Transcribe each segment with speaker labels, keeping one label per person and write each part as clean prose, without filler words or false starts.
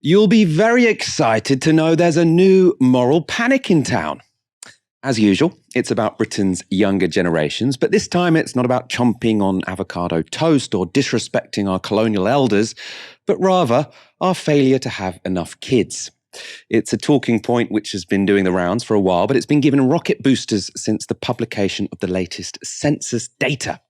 Speaker 1: You'll be very excited to know there's a new moral panic in town. As usual, it's about Britain's younger generations, but this time it's not about chomping on avocado toast or disrespecting our colonial elders, but rather our failure to have enough kids. It's a talking point which has been doing the rounds for a while, but it's been given rocket boosters since the publication of the latest census data.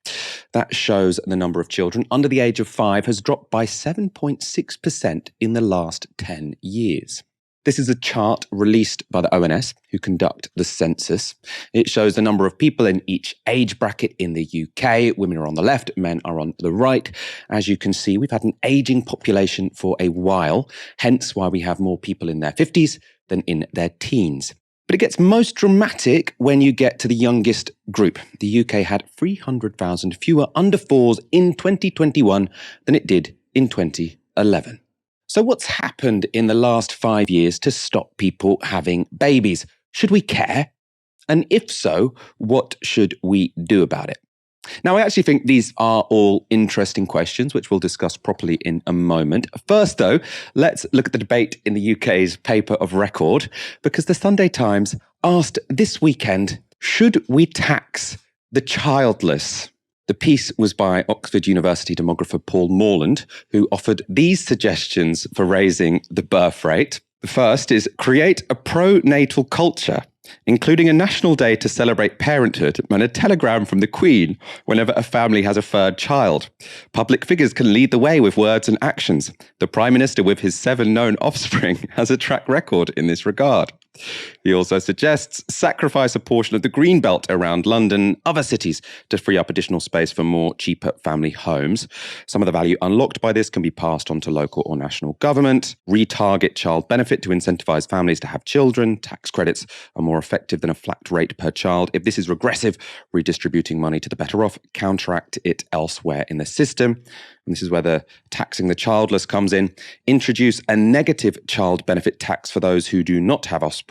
Speaker 1: That shows the number of children under the age of 5 has dropped by 7.6% in the last 10 years. This is a chart released by the ONS, who conduct the census. It shows the number of people in each age bracket in the UK. Women are on the left, men are on the right. As you can see, we've had an ageing population for a while, hence why we have more people in their 50s than in their teens. But it gets most dramatic when you get to the youngest group. The UK had 300,000 fewer under 4s in 2021 than it did in 2011. So what's happened in the last 5 years to stop people having babies? Should we care? And if so, what should we do about it? Now, I actually think these are all interesting questions, which we'll discuss properly in a moment. First, though, let's look at the debate in the UK's paper of record, because the Sunday Times asked this weekend, should we tax the childless? The piece was by Oxford University demographer Paul Morland, who offered these suggestions for raising the birth rate. The first is create a pro-natal culture, including a national day to celebrate parenthood and a telegram from the Queen whenever a family has a third child. Public figures can lead the way with words and actions. The Prime Minister, with his 7 known offspring, has a track record in this regard. He also suggests sacrifice a portion of the green belt around London and other cities to free up additional space for more cheaper family homes. Some of the value unlocked by this can be passed on to local or national government. Retarget child benefit to incentivise families to have children. Tax credits are more effective than a flat rate per child. If this is regressive, redistributing money to the better off, counteract it elsewhere in the system. And this is where the taxing the childless comes in. Introduce a negative child benefit tax for those who do not have offspring.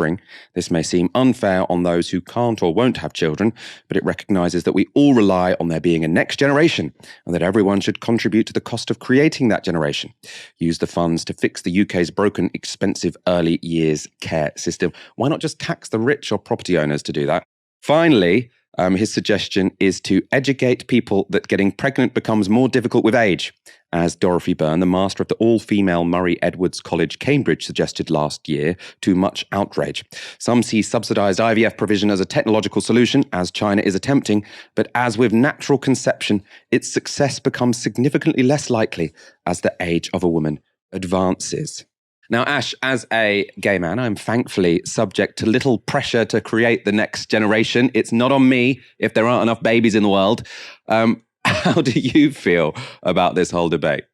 Speaker 1: This may seem unfair on those who can't or won't have children, but it recognises that we all rely on there being a next generation and that everyone should contribute to the cost of creating that generation. Use the funds to fix the UK's broken, expensive early years care system. Why not just tax the rich or property owners to do that? Finally, his suggestion is to educate people that getting pregnant becomes more difficult with age. As Dorothy Byrne, the master of the all-female Murray Edwards College, Cambridge, suggested last year, to much outrage. Some see subsidised IVF provision as a technological solution, as China is attempting, but as with natural conception, its success becomes significantly less likely as the age of a woman advances. Now, Ash, as a gay man, I'm thankfully subject to little pressure to create the next generation. It's not on me if there aren't enough babies in the world. How do you feel about this whole debate?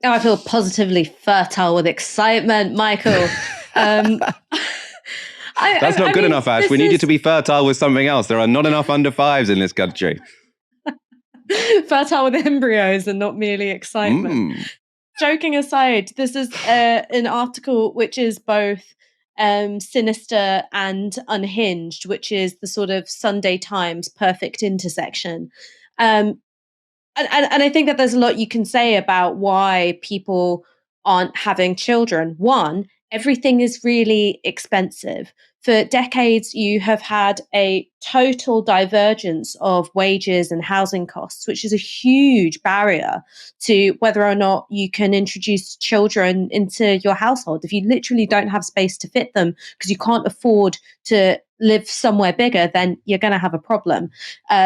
Speaker 2: Oh, I feel positively fertile with excitement, Michael.
Speaker 1: That's not good enough, Ash. We need you to be fertile with something else. There are not enough under 5s in this country.
Speaker 2: Fertile with embryos and not merely excitement. Joking aside, this is an article which is both sinister and unhinged, which is the sort of Sunday Times perfect intersection. And I think that there's a lot you can say about why people aren't having children. One, everything is really expensive. For decades, you have had a total divergence of wages and housing costs, which is a huge barrier to whether or not you can introduce children into your household. If you literally don't have space to fit them because you can't afford to live somewhere bigger, then you're going to have a problem.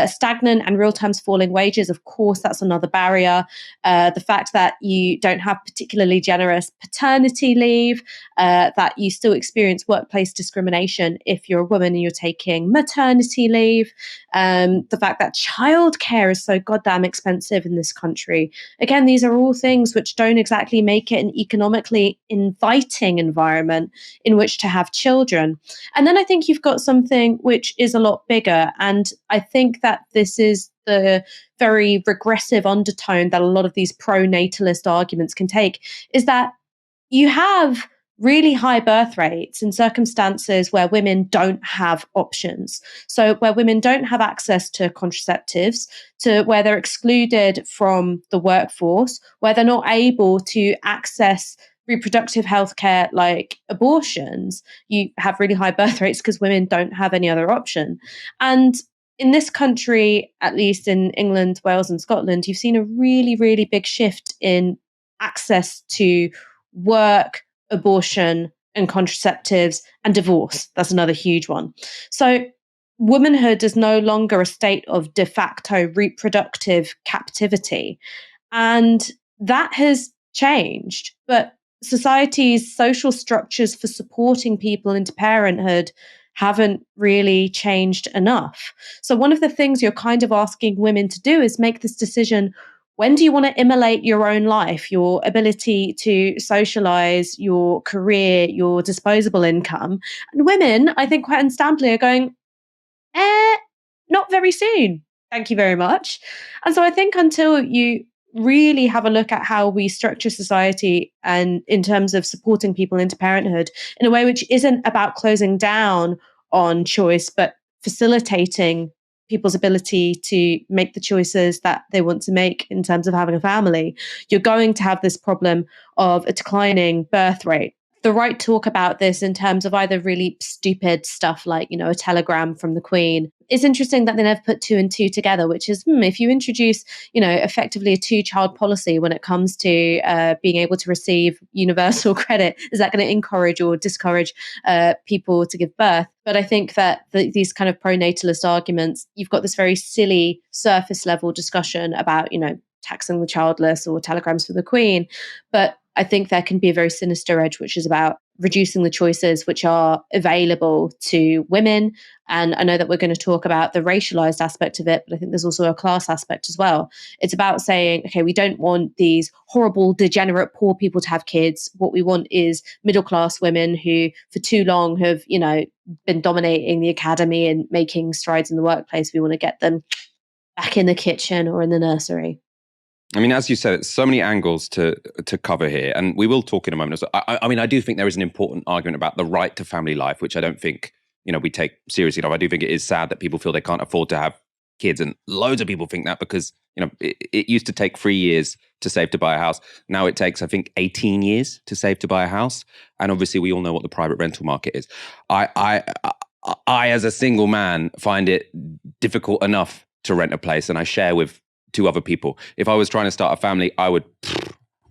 Speaker 2: Stagnant and real terms falling wages, of course, that's another barrier. The fact that you don't have particularly generous paternity leave, that you still experience workplace discrimination if you're a woman and you're taking maternity leave, the fact that childcare is so goddamn expensive in this country. Again, these are all things which don't exactly make it an economically inviting environment in which to have children. And then I think you've got something which is a lot bigger. And I think that this is the very regressive undertone that a lot of these pro-natalist arguments can take, is that you have really high birth rates in circumstances where women don't have options. So where women don't have access to contraceptives, to where they're excluded from the workforce, where they're not able to access reproductive health care like abortions, you have really high birth rates because women don't have any other option. And in this country, at least in England, Wales, and Scotland, you've seen a really, really big shift in access to work, abortion, and contraceptives, and divorce. That's another huge one. So, womanhood is no longer a state of de facto reproductive captivity. And that has changed. But society's social structures for supporting people into parenthood haven't really changed enough. So, one of the things you're kind of asking women to do is make this decision. When do you want to immolate your own life, your ability to socialize, your career, your disposable income? And women, I think, quite understandably, are going, not very soon. Thank you very much. And so I think until you really have a look at how we structure society and in terms of supporting people into parenthood in a way which isn't about closing down on choice, but facilitating people's ability to make the choices that they want to make in terms of having a family, you're going to have this problem of a declining birth rate. The right talk about this in terms of either really stupid stuff like, a telegram from the Queen. It's interesting that they never put two and two together, which is, if you introduce, effectively a two-child policy when it comes to being able to receive universal credit, is that going to encourage or discourage people to give birth? But I think that these kind of pro-natalist arguments, you've got this very silly surface level discussion about, taxing the childless or telegrams from the Queen. But I think there can be a very sinister edge, which is about reducing the choices which are available to women. And I know that we're going to talk about the racialized aspect of it, but I think there's also a class aspect as well. It's about saying, okay, we don't want these horrible, degenerate, poor people to have kids. What we want is middle-class women who for too long have, been dominating the academy and making strides in the workplace. We want to get them back in the kitchen or in the nursery.
Speaker 1: I mean, as you said, so many angles to cover here, and we will talk in a moment. I do think there is an important argument about the right to family life, which I don't think, we take seriously enough. I do think it is sad that people feel they can't afford to have kids, and loads of people think that because, it used to take 3 years to save to buy a house. Now it takes, I think, 18 years to save to buy a house. And obviously we all know what the private rental market is. I as a single man, find it difficult enough to rent a place, and I share with two other people. If I was trying to start a family, I don't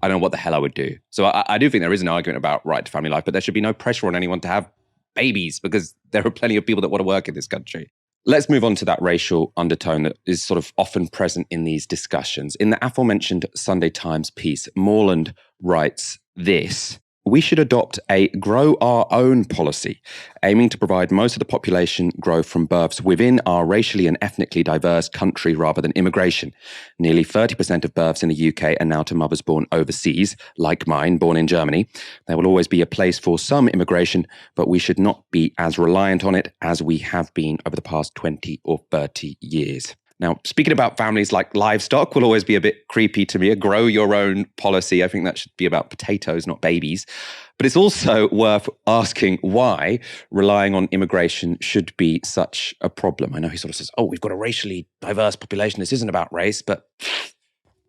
Speaker 1: know what the hell I would do. So I do think there is an argument about right to family life, but there should be no pressure on anyone to have babies because there are plenty of people that want to work in this country. Let's move on to that racial undertone that is sort of often present in these discussions. In the aforementioned Sunday Times piece, Morland writes this: we should adopt a grow our own policy, aiming to provide most of the population growth from births within our racially and ethnically diverse country rather than immigration. Nearly 30% of births in the UK are now to mothers born overseas, like mine, born in Germany. There will always be a place for some immigration, but we should not be as reliant on it as we have been over the past 20 or 30 years. Now, speaking about families like livestock will always be a bit creepy to me. A grow your own policy, I think that should be about potatoes, not babies. But it's also worth asking why relying on immigration should be such a problem. I know he sort of says, we've got a racially diverse population. This isn't about race, but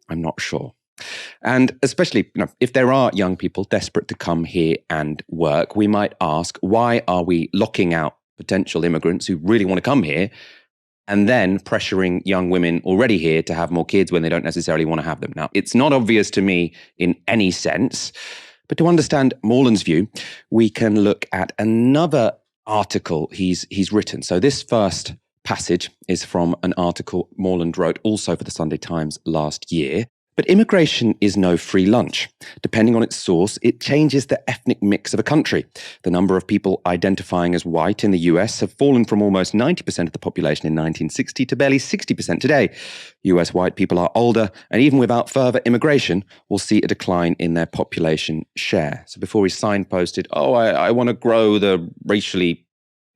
Speaker 1: I'm not sure. And especially, if there are young people desperate to come here and work, we might ask, why are we locking out potential immigrants who really want to come here and then pressuring young women already here to have more kids when they don't necessarily want to have them? Now, it's not obvious to me in any sense, but to understand Morland's view, we can look at another article he's written. So this first passage is from an article Morland wrote also for the Sunday Times last year. But immigration is no free lunch. Depending on its source, it changes the ethnic mix of a country. The number of people identifying as white in the US have fallen from almost 90% of the population in 1960 to barely 60% today. US white people are older, and even without further immigration, will see a decline in their population share. So before he signposted, I want to grow the racially,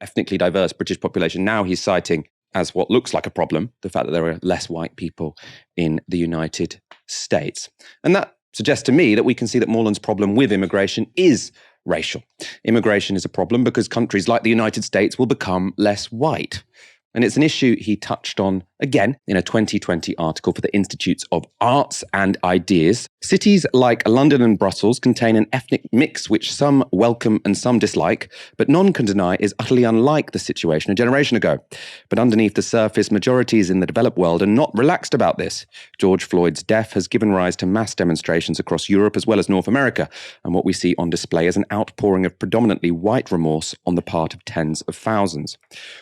Speaker 1: ethnically diverse British population, now he's citing as what looks like a problem, the fact that there are less white people in the United States. And that suggests to me that we can see that Morland's problem with immigration is racial. Immigration is a problem because countries like the United States will become less white. And it's an issue he touched on again in a 2020 article for the Institutes of Arts and Ideas. Cities like London and Brussels contain an ethnic mix which some welcome and some dislike, but none can deny is utterly unlike the situation a generation ago. But underneath the surface, majorities in the developed world are not relaxed about this. George Floyd's death has given rise to mass demonstrations across Europe as well as North America, and what we see on display is an outpouring of predominantly white remorse on the part of tens of thousands.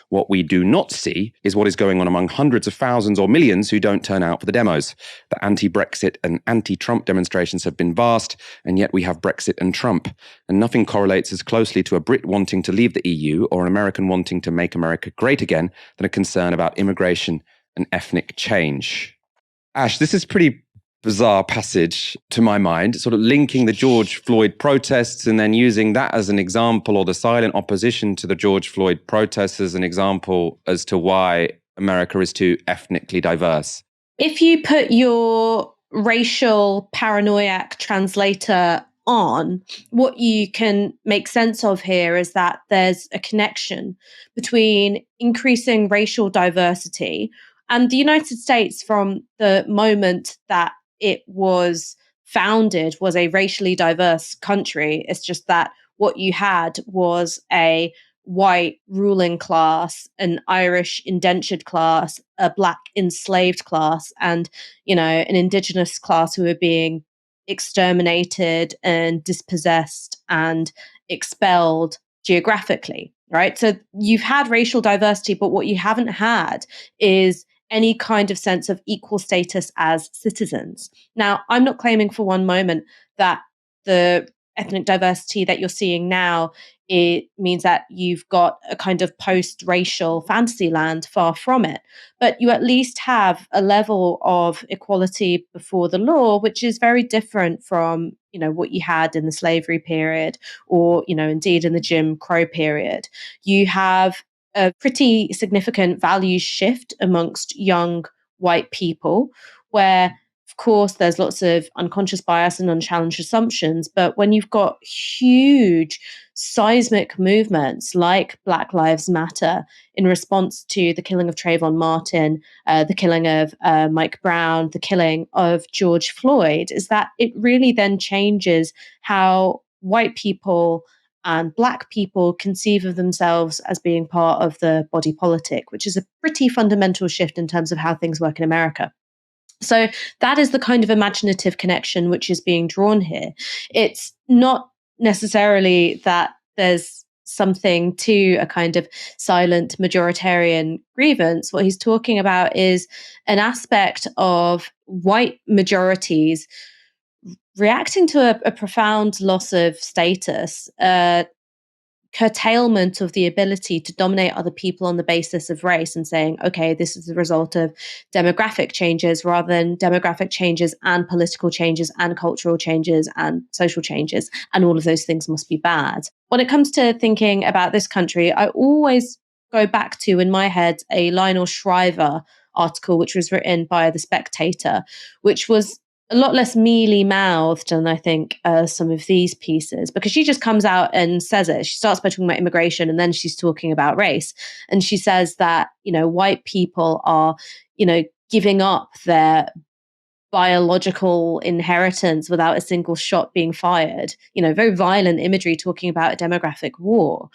Speaker 1: What we do not see is what is going on among hundreds of thousands or millions who don't turn out for the demos. The anti-Brexit and anti-Trump demonstrations have been vast, and yet we have Brexit and Trump. And nothing correlates as closely to a Brit wanting to leave the EU or an American wanting to make America great again than a concern about immigration and ethnic change. Ash, this is pretty bizarre passage to my mind, sort of linking the George Floyd protests and then using that as an example, or the silent opposition to the George Floyd protests as an example as to why America is too ethnically diverse.
Speaker 2: If you put your racial paranoiac translator on, what you can make sense of here is that there's a connection between increasing racial diversity and the United States. From the moment that it was founded was a racially diverse country. It's just that what you had was a white ruling class, an Irish indentured class, a black enslaved class, and, an indigenous class who were being exterminated and dispossessed and expelled geographically, right? So you've had racial diversity, but what you haven't had is any kind of sense of equal status as citizens. Now, I'm not claiming for one moment that the ethnic diversity that you're seeing now, it means that you've got a kind of post-racial fantasy land. Far from it. But you at least have a level of equality before the law, which is very different from, what you had in the slavery period or, indeed in the Jim Crow period. You have a pretty significant value shift amongst young white people where, of course, there's lots of unconscious bias and unchallenged assumptions. But when you've got huge seismic movements like Black Lives Matter in response to the killing of Trayvon Martin, the killing of Mike Brown, the killing of George Floyd, is that it really then changes how white people and Black people conceive of themselves as being part of the body politic, which is a pretty fundamental shift in terms of how things work in America. So that is the kind of imaginative connection which is being drawn here. It's not necessarily that there's something to a kind of silent majoritarian grievance. What he's talking about is an aspect of white majorities reacting to a profound loss of status, curtailment of the ability to dominate other people on the basis of race, and saying, okay, this is the result of demographic changes rather than demographic changes and political changes and cultural changes and social changes, and all of those things must be bad. When it comes to thinking about this country, I always go back to, in my head, a Lionel Shriver article which was written by The Spectator, which was a lot less mealy-mouthed than I think some of these pieces, because she just comes out and says it. She starts by talking about immigration, and then she's talking about race. And she says that, white people are, giving up their biological inheritance without a single shot being fired. Very violent imagery talking about a demographic war.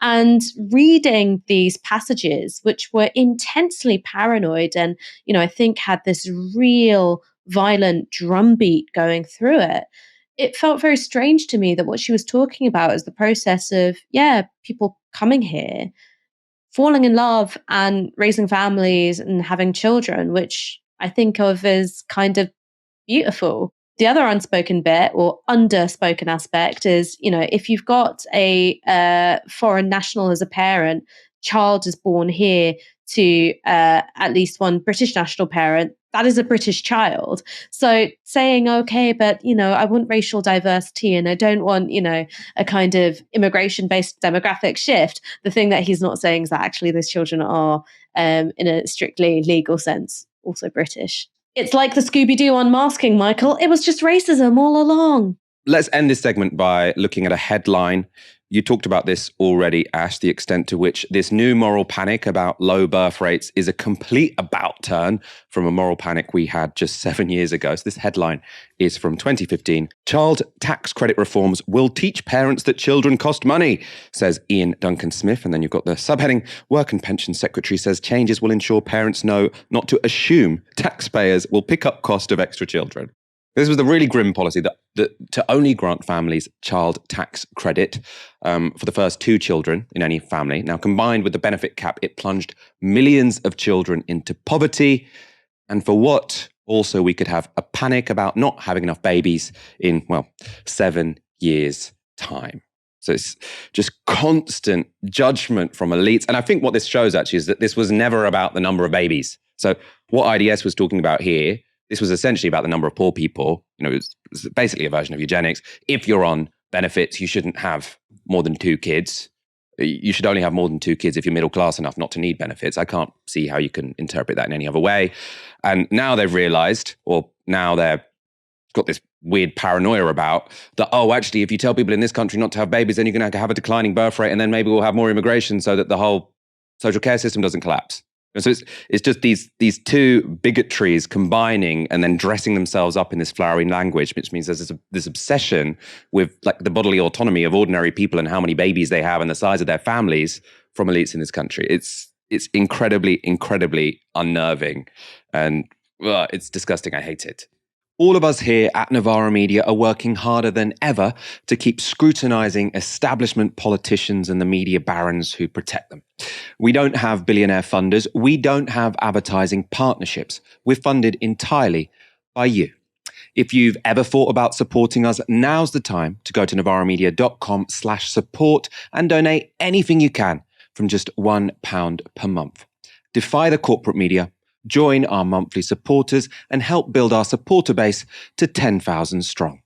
Speaker 2: And reading these passages, which were intensely paranoid and, I think had this real violent drumbeat going through it, it felt very strange to me that what she was talking about is the process of, people coming here, falling in love and raising families and having children, which I think of as kind of beautiful. The other unspoken bit or underspoken aspect is, if you've got a foreign national as a parent, child is born here to at least one British national parent, that is a British child. So saying, okay, but, I want racial diversity and I don't want, a kind of immigration-based demographic shift. The thing that he's not saying is that actually those children are, in a strictly legal sense, also British. It's like the Scooby-Doo unmasking, Michael. It was just racism all along.
Speaker 1: let's end this segment by looking at a headline. You talked about this already, Ash, the extent to which this new moral panic about low birth rates is a complete about turn from a moral panic we had just 7 years ago. So this headline is from 2015. Child tax credit reforms will teach parents that children cost money, says Ian Duncan Smith. And then you've got the subheading, Work and Pension Secretary says changes will ensure parents know not to assume taxpayers will pick up cost of extra children. This was the really grim policy that to only grant families child tax credit for the first 2 children in any family. Now, combined with the benefit cap, it plunged millions of children into poverty. And for what? Also, we could have a panic about not having enough babies in, 7 years' time. So it's just constant judgment from elites. And I think what this shows actually is that this was never about the number of babies. So what IDS was talking about here, this was essentially about the number of poor people. It's basically a version of eugenics. If you're on benefits, you shouldn't have more than 2 kids. You should only have more than 2 kids if you're middle class enough not to need benefits. I can't see how you can interpret that in any other way. And now they've realized, or now they've got this weird paranoia about that, actually, if you tell people in this country not to have babies, then you're going to have a declining birth rate, and then maybe we'll have more immigration so that the whole social care system doesn't collapse. So it's just these 2 bigotries combining and then dressing themselves up in this flowery language, which means there's this obsession with like the bodily autonomy of ordinary people and how many babies they have and the size of their families from elites in this country. It's incredibly, incredibly unnerving, and it's disgusting. I hate it. All of us here at Novara Media are working harder than ever to keep scrutinizing establishment politicians and the media barons who protect them. We don't have billionaire funders. We don't have advertising partnerships. We're funded entirely by you. If you've ever thought about supporting us, now's the time to go to novaramedia.com/support and donate anything you can from just £1 per month. Defy the corporate media. Join our monthly supporters and help build our supporter base to 10,000 strong.